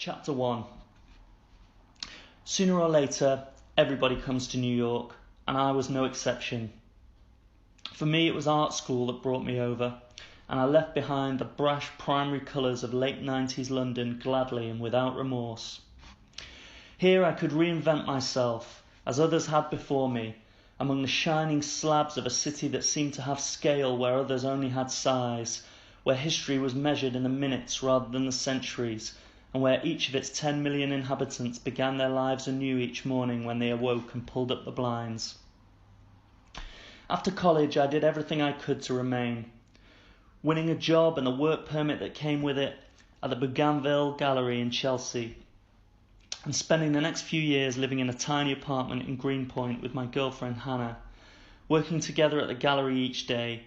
Chapter 1. Sooner or later, everybody comes to New York, and I was no exception. For me, it was art school that brought me over, and I left behind the brash primary colours of late 90s London gladly and without remorse. Here I could reinvent myself, as others had before me, among the shining slabs of a city that seemed to have scale where others only had size, where history was measured in the minutes rather than the centuries, and where each of its 10 million inhabitants began their lives anew each morning when they awoke and pulled up the blinds. After college, I did everything I could to remain, winning a job and the work permit that came with it at the Bougainville Gallery in Chelsea, and spending the next few years living in a tiny apartment in Greenpoint with my girlfriend Hannah, working together at the gallery each day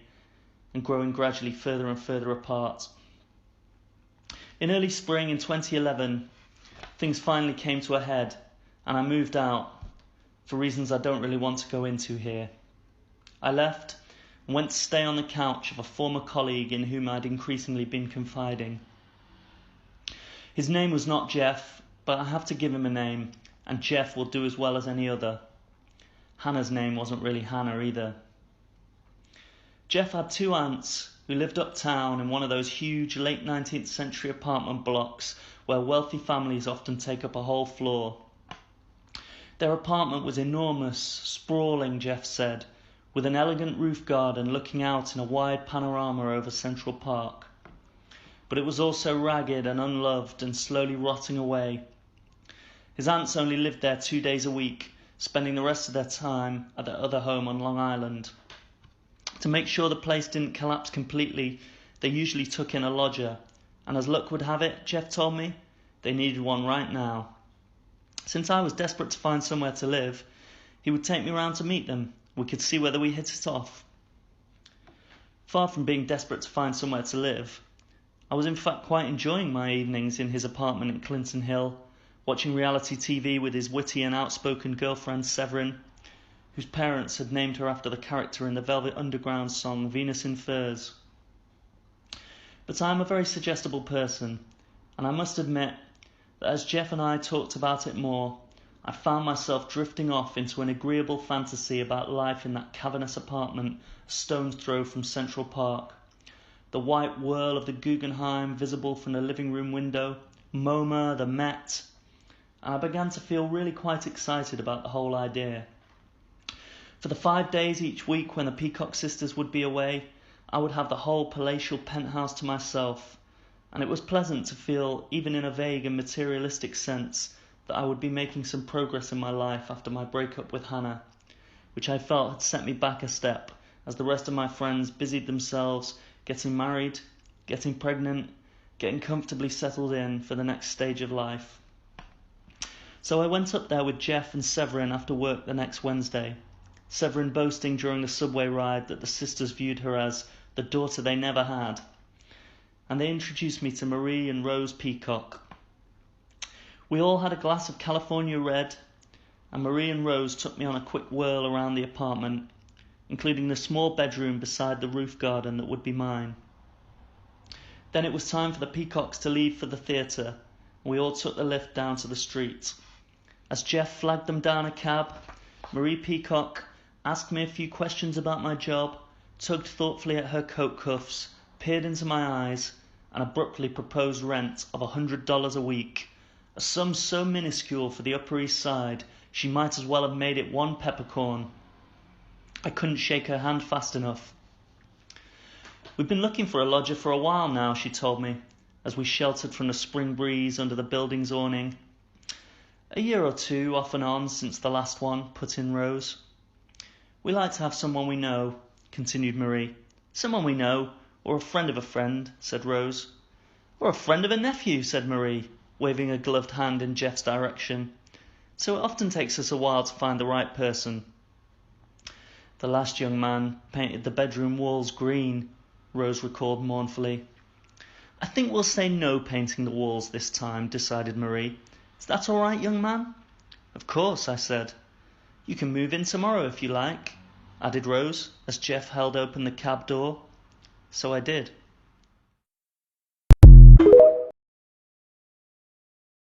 and growing gradually further and further apart. In early spring in 2011, things finally came to a head and I moved out, for reasons I don't really want to go into here. I left and went to stay on the couch of a former colleague in whom I'd increasingly been confiding. His name was not Jeff, but I have to give him a name, and Jeff will do as well as any other. Hannah's name wasn't really Hannah either. Jeff had two aunts who lived uptown in one of those huge late 19th century apartment blocks where wealthy families often take up a whole floor. Their apartment was enormous, sprawling, Jeff said, with an elegant roof garden looking out in a wide panorama over Central Park. But it was also ragged and unloved and slowly rotting away. His aunts only lived there 2 days a week, spending the rest of their time at their other home on Long Island. To make sure the place didn't collapse completely, they usually took in a lodger, and as luck would have it, Jeff told me, they needed one right now. Since I was desperate to find somewhere to live, he would take me round to meet them. We could see whether we hit it off. Far from being desperate to find somewhere to live, I was in fact quite enjoying my evenings in his apartment in Clinton Hill, watching reality TV with his witty and outspoken girlfriend Severin, whose parents had named her after the character in the Velvet Underground song Venus in Furs. But I am a very suggestible person, and I must admit that as Jeff and I talked about it more, I found myself drifting off into an agreeable fantasy about life in that cavernous apartment a stone's throw from Central Park. The white whirl of the Guggenheim visible from the living room window, MoMA, the Met, and I began to feel really quite excited about the whole idea. For the 5 days each week when the Peacock sisters would be away, I would have the whole palatial penthouse to myself, and it was pleasant to feel, even in a vague and materialistic sense, that I would be making some progress in my life after my breakup with Hannah, which I felt had set me back a step as the rest of my friends busied themselves getting married, getting pregnant, getting comfortably settled in for the next stage of life. So I went up there with Jeff and Severin after work the next Wednesday, Severin boasting during the subway ride that the sisters viewed her as the daughter they never had, and they introduced me to Marie and Rose Peacock. We all had a glass of California Red, and Marie and Rose took me on a quick whirl around the apartment, including the small bedroom beside the roof garden that would be mine. Then it was time for the Peacocks to leave for the theatre, and we all took the lift down to the street. As Jeff flagged them down a cab, Marie Peacock asked me a few questions about my job, tugged thoughtfully at her coat cuffs, peered into my eyes, and abruptly proposed rent of $100 a week, a sum so minuscule for the Upper East Side she might as well have made it one peppercorn. I couldn't shake her hand fast enough. "We've been looking for a lodger for a while now," she told me, as we sheltered from the spring breeze under the building's awning. "A year or two, off and on, since the last one," put in Rose. "We like to have someone we know," continued Marie. "Someone we know, or a friend of a friend," said Rose. "Or a friend of a nephew," said Marie, waving a gloved hand in Jeff's direction. "So it often takes us a while to find the right person." "The last young man painted the bedroom walls green," Rose recalled mournfully. "I think we'll say no painting the walls this time," decided Marie. "Is that all right, young man?" "Of course," I said. "You can move in tomorrow if you like," added Rose, as Jeff held open the cab door. So I did.